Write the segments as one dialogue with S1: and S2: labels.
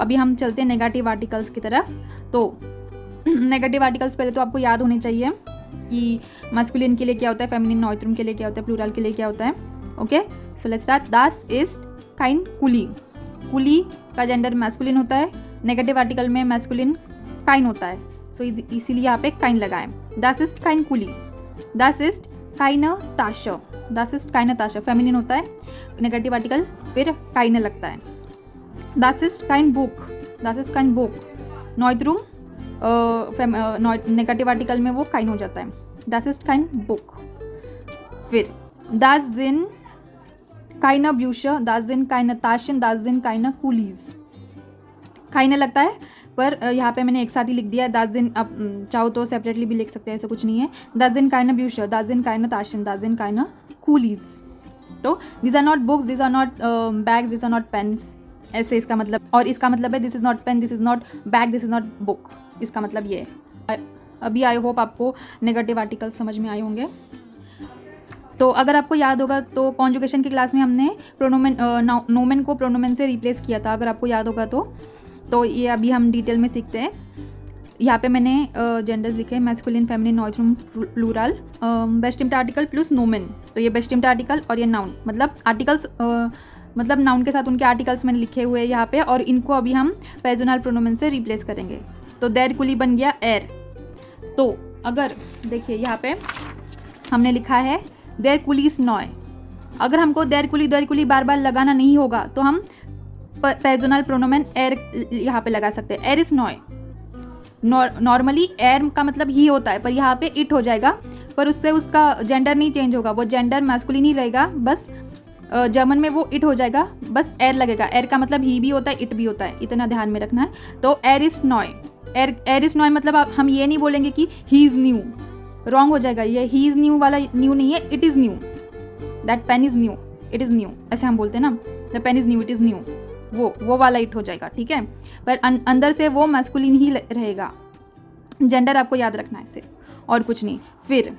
S1: अभी हम चलते हैं नेगेटिव आर्टिकल्स की तरफ। तो नेगेटिव आर्टिकल्स पहले तो आपको याद होने चाहिए कि मास्कुलिन के लिए क्या होता है, फेमिनिन नॉइट्रुम के लिए क्या होता है, प्लूरल के लिए क्या होता है। Okay, so let's start. दास इस्ट काइन कुली, कुली का जेंडर मैस्कुलिन होता है, नेगेटिव आर्टिकल में मैस्कुलिन काइन होता है, सो इसीलिए यहाँ पे काइन लगाएं। दास इस्ट काइन कुली, दास इस्ट काइन ताश, दास इस्ट काइन ताश फेमिनिन होता है, नेगेटिव आर्टिकल फिर काइन लगता है। दास इस्ट काइन बुक, दास इस्ट काइन बुक, नॉइट्रुम नेगेटिव आर्टिकल में वो काइन हो जाता है, दास इस्ट काइन बुक। फिर दास जिन काइन ब्यूश, दास जिन काइन ताशन, दास जिन काइन कुलीज, काइन लगता है पर यहाँ पे मैंने एक साथ ही लिख दिया है। दास जिन, अब चाहो तो सेपरेटली भी लिख सकते हैं, ऐसा कुछ नहीं है। दास जिन काइन ब्यूश, दास जिन काइन ताशन, दास जिन काइन कुलीज। तो these are not books, these are not bags, these are not pens, ऐसे इसका मतलब। और इसका मतलब है this is not pen, this is not bag, this is not book, इसका मतलब ये है। अभी आई होप आपको नेगेटिव आर्टिकल्स समझ में आए होंगे। तो अगर आपको याद होगा तो कॉन्जुगेशन की क्लास में हमने प्रोनोमेन नोमेन को प्रोनोमेन से रिप्लेस किया था, अगर आपको याद होगा तो ये अभी हम डिटेल में सीखते हैं। यहाँ पे मैंने जेंडर्स लिखे, मैस्कुलिन, फेमिनिन, नॉइट्रुम, प्लूरल, बेस्ट इंप्ट आर्टिकल प्लस नोमेन। तो ये बेस्ट इंप्ट आर्टिकल और ये नाउन, मतलब आर्टिकल्स मतलब नाउन के साथ उनके आर्टिकल्स मैंने लिखे हुए हैं यहाँ पे, और इनको अभी हम पर्सनल प्रोनोमेन से रिप्लेस करेंगे। तो देर कुली बन गया एर। तो अगर देखिए यहाँ पे हमने लिखा है देर कुलीस नॉय, अगर हमको देर कुली बार बार लगाना नहीं होगा तो हम पर्सनल प्रोनोमेन एर यहाँ पे लगा सकते हैं। एर इज नॉय, नॉर्मली एर का मतलब ही होता है, पर यहाँ पे इट हो जाएगा, पर उससे उसका जेंडर नहीं चेंज होगा, वो जेंडर मैस्कुलिन ही रहेगा, बस जर्मन में वो इट हो जाएगा, बस एर लगेगा। एर का मतलब ही भी होता है, इट भी होता है, इतना ध्यान में रखना है। तो एर इज नॉय, एर इज नॉय मतलब हम ये नहीं बोलेंगे कि ही इज़ न्यू, रॉन्ग हो जाएगा। ये ही इज़ न्यू वाला न्यू नहीं है, it is new, that pen is new, it is new, ऐसे हम बोलते हैं ना, the pen is new, it is new, वो वाला इट हो जाएगा, ठीक है। पर अंदर से वो मैस्कुलिन ही रहेगा, जेंडर आपको याद रखना है सिर्फ, और कुछ नहीं। फिर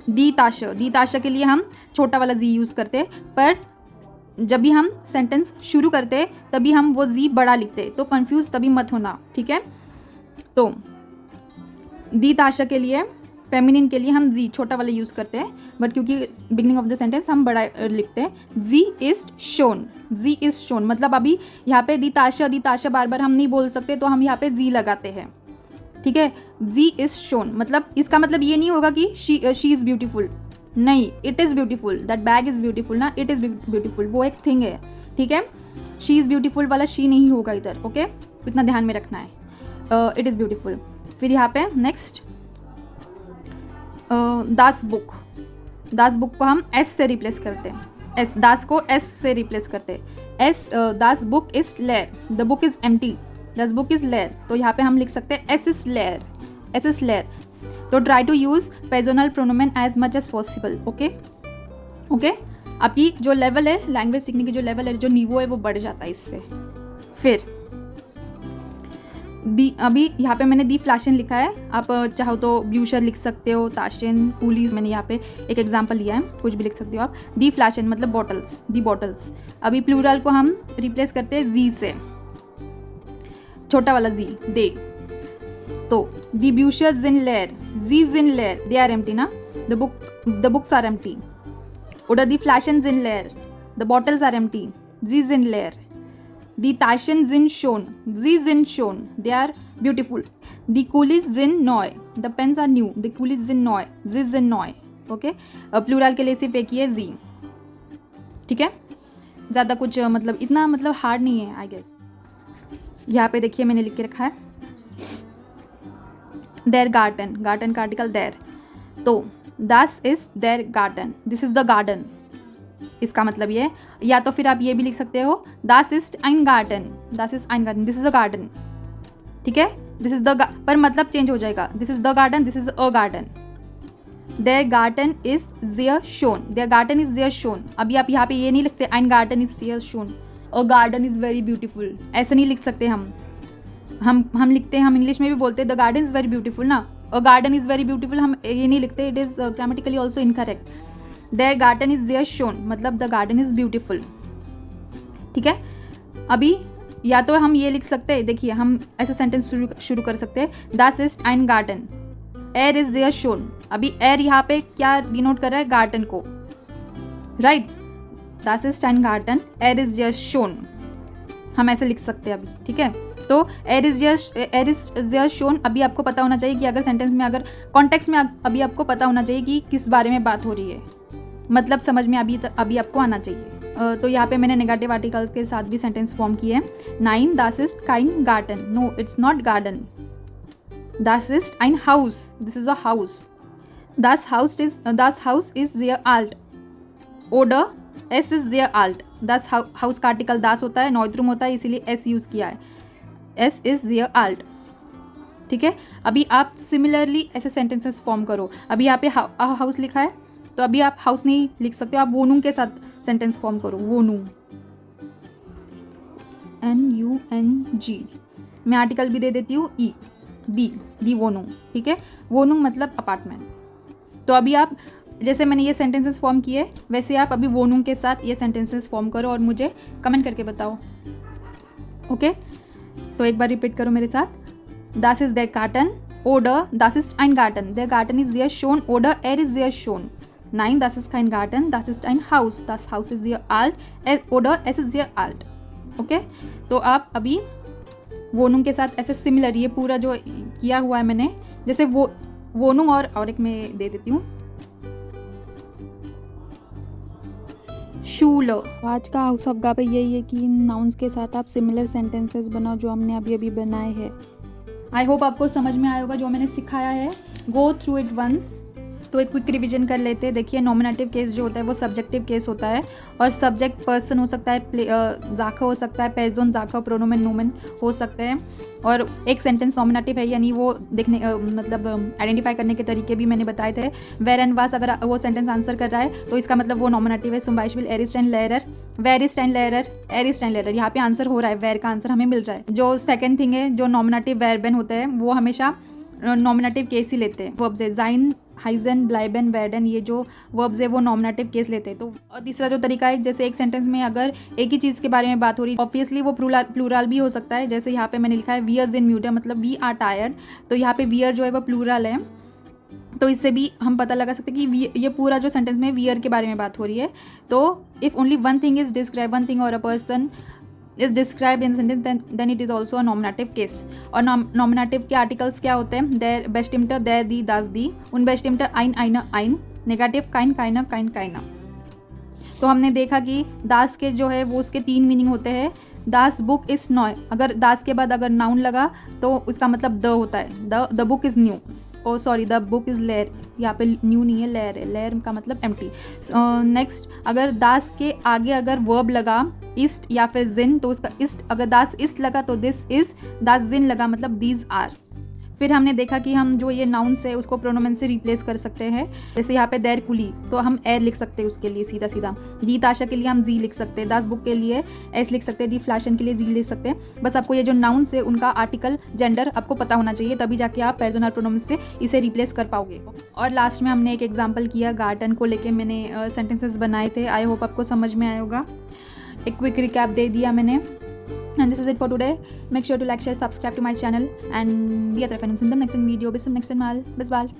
S1: दी ताश के लिए हम छोटा वाला जी यूज़ करते, पर जब भी हम सेंटेंस शुरू करते तभी हम वो जी बड़ा लिखते, तो कंफ्यूज तभी मत होना, ठीक है। तो दी ताश के लिए, फेमिनिन के लिए हम जी छोटा वाला यूज़ करते हैं, बट क्योंकि बिगिनिंग ऑफ द सेंटेंस हम बड़ा लिखते हैं। जी इज शोन, जी इज शोन मतलब अभी यहाँ पे दी ताशा बार बार हम नहीं बोल सकते, तो हम यहाँ पे जी लगाते हैं, ठीक है। जी इज शोन मतलब इसका मतलब ये नहीं होगा कि शी इज़ ब्यूटीफुल, नहीं, it is beautiful, that bag is beautiful ना, इट इज़ ब्यूटीफुल, वो एक थिंग है, ठीक है। शी इज़ ब्यूटीफुल वाला शी नहीं होगा इधर, ओके, इतना ध्यान में रखना है। It is beautiful. फिर यहाँ पे नेक्स्ट दास बुक, दास बुक को हम एस से रिप्लेस करते हैं, एस, दास को एस से रिप्लेस करते हैं, एस, दास बुक इज लेयर, द बुक इज एम्प्टी, दास बुक इज लेयर, तो यहाँ पे हम लिख सकते हैं एस इज लेयर, एस इज लेयर। तो ट्राई टू यूज पर्सनल प्रोनोमेन as much as possible, okay okay. आपकी जो लेवल है, लैंग्वेज सीखने की जो लेवल है, जो नीवो है, वो बढ़ जाता है इससे। फिर दी, अभी यहाँ पे मैंने दी फ्लैशन लिखा है, आप चाहो तो ब्यूशर लिख सकते हो, ताशन, कूलीज, मैंने यहाँ पे एक एग्जांपल लिया है, कुछ भी लिख सकते हो आप। दी फ्लैशन मतलब बॉटल्स, दी बॉटल्स। अभी प्लूरल को हम रिप्लेस करते हैं जी से, छोटा वाला जी, दे। तो दी ब्यूशर्स इन लेयर, जीज इन लेयर, दे आर एम्प्टी ना, the books are empty. Oder die Flaschen sind leer, the bottles are empty, sie sind leer. Die Taschen sind schon, sie sind schon, they are beautiful. Die Kulis sind neu, the pens are new, the Kulis sind neu, sie sind neu. Okay? Plural के लिए सिर्फ एक ही है जी, ठीक है। ज़्यादा कुछ मतलब इतना मतलब हार्ड नहीं है आई गेस। यहाँ पे देखिए मैंने लिख के रखा है देयर गार्डन, गार्डन का आर्टिकल देयर, तो Das is their garden, this is the garden, इसका मतलब ये, या तो फिर आप ये भी लिख सकते हो Das ist ein Garten, Das ist ein Garden, this is a garden, ठीक है। This is the पर मतलब चेंज हो जाएगा, This is the garden, this is a garden. Their garden is there shown, their garden is there shown. अभी आप यहाँ पे ये नहीं लिखते ein Garden is there shown, a garden is very beautiful, ऐसे नहीं लिख सकते हम लिखते हैं, हम इंग्लिश में भी बोलते हैं the garden is very beautiful ना, a garden is very beautiful हम ये नहीं लिखते, it is grammatically also incorrect. देयर गार्डन इज़ देयर शोन मतलब द गार्डन इज़ ब्यूटीफुल, ठीक है। अभी या तो हम ये लिख सकते हैं, देखिए हम ऐसे सेंटेंस शुरू कर सकते हैं, Das ist ein Garten, एयर इज देयर शोन। अभी एयर यहाँ पे क्या डिनोट कर रहा है, गार्डन को, right. Das ist ein Garten, एयर इज देयर शोन, हम ऐसे लिख सकते हैं अभी, ठीक है। तो एयर इज देयर शोन, अभी आपको पता होना चाहिए कि अगर सेंटेंस में, अगर कॉन्टेक्स्ट में अभी आपको पता होना चाहिए कि किस बारे में बात हो रही है, मतलब समझ में अभी आपको आना चाहिए। तो यहाँ पे मैंने नेगेटिव आर्टिकल के साथ भी सेंटेंस फॉर्म किए हैं। 9 Das ist kein Garten, no it's not garden. Das ist ein Haus, this is a house. Das Haus is sehr alt, oder S is sehr alt। Das Haus का article das होता है, नॉइद्रुम होता है, इसीलिए S use किया है, S is sehr alt, ठीक है। अभी आप सिमिलरली ऐसे सेंटेंसेस फॉर्म करो। अभी यहाँ पे हाउस लिखा है, तो अभी आप हाउस नहीं लिख सकते हो, आप वोनुंग के साथ सेंटेंस फॉर्म करो, वोनुंग, NUNG। मैं आर्टिकल भी दे देती हूँ ई, दी वोनुंग, ठीक है। वोनुंग मतलब अपार्टमेंट। तो अभी आप, जैसे मैंने ये सेंटेंसेस फॉर्म किए, वैसे आप अभी वोनुंग के साथ ये सेंटेंसेस फॉर्म करो और मुझे कमेंट करके बताओ, ओके। तो एक बार रिपीट करो मेरे साथ। Das ist der Garten, oder das ist ein Garten, der Garten ist sehr schön, oder er ist sehr schön। Nein, das ist kein Garten, das ist ein Haus, das Haus ist sehr alt, oder es ist sehr alt, okay. तो आप अभी वोनुंग के साथ ऐसे similar, ये पूरा जो किया हुआ है मैंने, जैसे वो वोनुंग और एक मैं दे देती हूँ, शूलो। आज का हाउस ऑफ गापे यही है कि इन नाउन्स के साथ आप सिमिलर सेंटेंसेस बनाओ जो हमने अभी बनाए हैं। आई होप आपको समझ में आया होगा जो मैंने सिखाया है। Go through it once. तो एक क्विक रिवीजन कर लेते हैं। देखिए, नॉमिनेटिव केस जो होता है वो सब्जेक्टिव केस होता है, और सब्जेक्ट पर्सन हो सकता है, जाखा हो सकता है, पेजोन जाखा, प्रोनोमेन नोमेन हो सकते हैं, और एक सेंटेंस नॉमिनेटिव है, यानी वो देखने मतलब आइडेंटिफाई करने के तरीके भी मैंने बताए थे। वेर एंड वास, अगर वो सेंटेंस आंसर कर रहा है तो इसका मतलब वो नॉमिनेटिव है। zum Beispiel er ist ein Lehrer, wer ist ein Lehrer, er ist ein Lehrer। यहाँ पे आंसर हो रहा है, वेर का आंसर हमें मिल रहा है। जो सेकेंड थिंग है, जो नॉमिनेटिव वर्बन होते हैं वो हमेशा नॉमिनेटिव केस ही लेते हैं। वर्ब्स है जाइन, हाइजन, ब्लाइबन, वेडन, ये जो वर्ब्स है वो नॉमिनेटिव केस लेते हैं। तो और तीसरा जो तरीका है, जैसे एक सेंटेंस में अगर एक ही चीज़ के बारे में बात हो रही है, ऑब्वियसली वो प्लूरल भी हो सकता है। जैसे यहाँ पे मैंने लिखा है वियर्स इन म्यूटा, मतलब वी आर टायर्ड, तो यहाँ पे वियर जो है वो प्लूरल है, तो इससे भी हम पता लगा सकते हैं कि ये पूरा जो सेंटेंस में वियर के बारे में बात हो रही है। तो if only one thing is describe, one thing और a person is describe in sentence, then it is also a nominative case. और नॉमिनेटिव के आर्टिकल्स क्या होते हैं, देर, बेस्टिम्टर, देर, दी, दास, दी, उन बेस्टिम्टर, आइन, आइना, आइन, नेगेटिव काइन, काइना, काइन, काइना। तो हमने देखा कि दास के जो है वो उसके 3 मीनिंग होते हैं। दास बुक इज़ नॉय, अगर दास के बाद अगर नाउन लगा तो उसका मतलब द होता है, the book is new, oh sorry, the book is लेयर, यहाँ पे न्यू नहीं है, लेयर है, लेयर का मतलब एम्प्टी। नेक्स्ट, अगर दास के आगे अगर वर्ब लगा ईस्ट या फिर जिन, तो उसका ईस्ट, अगर दास ईस्ट लगा तो दिस इज, दास जिन लगा मतलब दीज आर। फिर हमने देखा कि हम जो ये नाउन्स है उसको प्रोनोमेन से रिप्लेस कर सकते हैं। जैसे यहाँ पे देर कुली, तो हम एर लिख सकते हैं उसके लिए सीधा सीधा। दी ताशा के लिए हम जी लिख सकते हैं, दास बुक के लिए एस लिख सकते हैं, दी फ्लैशन के लिए जी लिख सकते हैं। बस आपको ये जो नाउन्स है उनका आर्टिकल, जेंडर आपको पता होना चाहिए, तभी जाके आप पर्सनल प्रोनोमेन से इसे रिप्लेस कर पाओगे। और लास्ट में हमने एक एग्जाम्पल किया, गार्डन को लेके मैंने सेंटेंसेस बनाए थे। आई होप आपको समझ में आया होगा। एक क्विक रिकैप दे दिया मैंने। And this is it for today. Make sure to like, share, subscribe to my channel, and we are in the next video. Bis zum nächsten Mal. Bis bald.